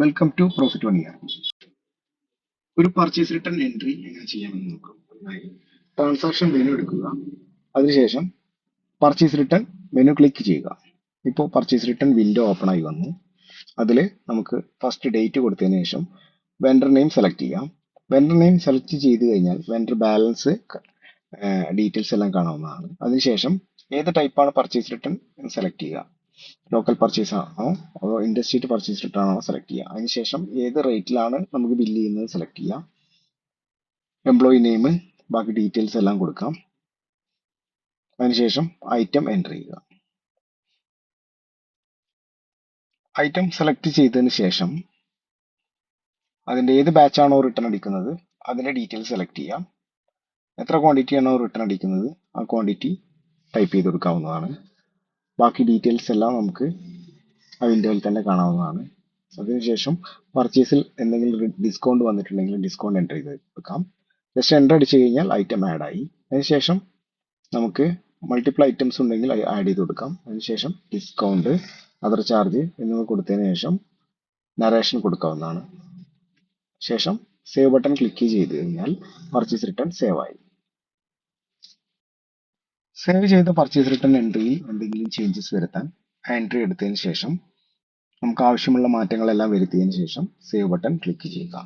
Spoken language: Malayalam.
Welcome to profit one year. ഒരു പർച്ചേസ് റിട്ടേൺ എൻട്രി എങ്ങനെ ചെയ്യാമെന്ന് നോക്കാം. അതിനായി ട്രാൻസാക്ഷൻ മെനു എടുക്കുക. അതിനുശേഷം പർച്ചേസ് റിട്ടേൺ മെനു ക്ലിക്ക് ചെയ്യുക. ഇപ്പോൾ പർച്ചേസ് റിട്ടേൺ വിൻഡോ ഓപ്പൺ ആയി വന്നു. അതിൽ നമുക്ക് ഫസ്റ്റ് ഡേറ്റ് കൊടുത്തതിന് ശേഷം വെണ്ടർ നെയിം സെലക്ട് ചെയ്യാം. വെണ്ടർ നെയിം സെലക്ട് ചെയ്ത് കഴിഞ്ഞാൽ വെണ്ടർ ബാലൻസ് ഡീറ്റെയിൽസ് എല്ലാം കാണാവുന്നതാണ്. അതിനുശേഷം ഏത് ടൈപ്പാണ് പർച്ചേസ് റിട്ടേൺ സെലക്ട് ചെയ്യുക. ലോക്കൽ പർച്ചേസ് ആണോ അതോ ഇൻഡസ്ട്രിയൽ പർച്ചേസ് റിട്ടേൺ ആണോ സെലക്ട് ചെയ്യുക. അതിനുശേഷം ഏത് റേറ്റിലാണ് നമുക്ക് ബില്ല് ചെയ്യുന്നത് സെലക്ട് ചെയ്യാം. എംപ്ലോയി നെയിം, ബാക്കി ഡീറ്റെയിൽസ് എല്ലാം കൊടുക്കാം. അതിനുശേഷം ഐറ്റം എൻ്റർ ചെയ്യുക. ഐറ്റം സെലക്ട് ചെയ്തതിന് ശേഷം അതിൻ്റെ ഏത് ബാച്ചാണോ റിട്ടേൺ അടിക്കുന്നത് അതിൻ്റെ ഡീറ്റെയിൽസ് സെലക്ട് ചെയ്യാം. എത്ര ക്വാണ്ടിറ്റി ആണോ റിട്ടേൺ അടിക്കുന്നത് ആ ക്വാണ്ടിറ്റി ടൈപ്പ് ചെയ്ത് കൊടുക്കാവുന്നതാണ്. ബാക്കി ഡീറ്റെയിൽസ് എല്ലാം നമുക്ക് ആ വിൻഡോയിൽ തന്നെ കാണാവുന്നതാണ്. അതിനുശേഷം പർച്ചേസിൽ എന്തെങ്കിലും ഡിസ്കൗണ്ട് വന്നിട്ടുണ്ടെങ്കിൽ ഡിസ്കൗണ്ട് എൻ്റർ ചെയ്ത് വെക്കാം. ജസ്റ്റ് എൻ്റർ അടിച്ചു കഴിഞ്ഞാൽ ഐറ്റം ആഡ് ആയി. അതിനുശേഷം നമുക്ക് മൾട്ടിപ്പിൾ ഐറ്റംസ് ഉണ്ടെങ്കിൽ ആഡ് ചെയ്ത് കൊടുക്കാം. അതിനുശേഷം ഡിസ്കൗണ്ട്, അതർ ചാർജ് എന്നിവ കൊടുത്തതിന് ശേഷം നരേഷൻ കൊടുക്കാവുന്നതാണ്. ശേഷം സേവ് ബട്ടൺ ക്ലിക്ക് ചെയ്ത് കഴിഞ്ഞാൽ പർച്ചേസ് റിട്ടേൺ സേവ് ആയി. സേവ് ചെയ്ത പർച്ചേസ് റിട്ടേൺ എൻട്രിയിൽ എന്തെങ്കിലും ചേഞ്ചസ് വരുത്താൻ ആ എൻട്രി എടുത്തതിന് ശേഷം നമുക്ക് ആവശ്യമുള്ള മാറ്റങ്ങളെല്ലാം വരുത്തിയതിന് ശേഷം സേവ് ബട്ടൺ ക്ലിക്ക് ചെയ്യുക.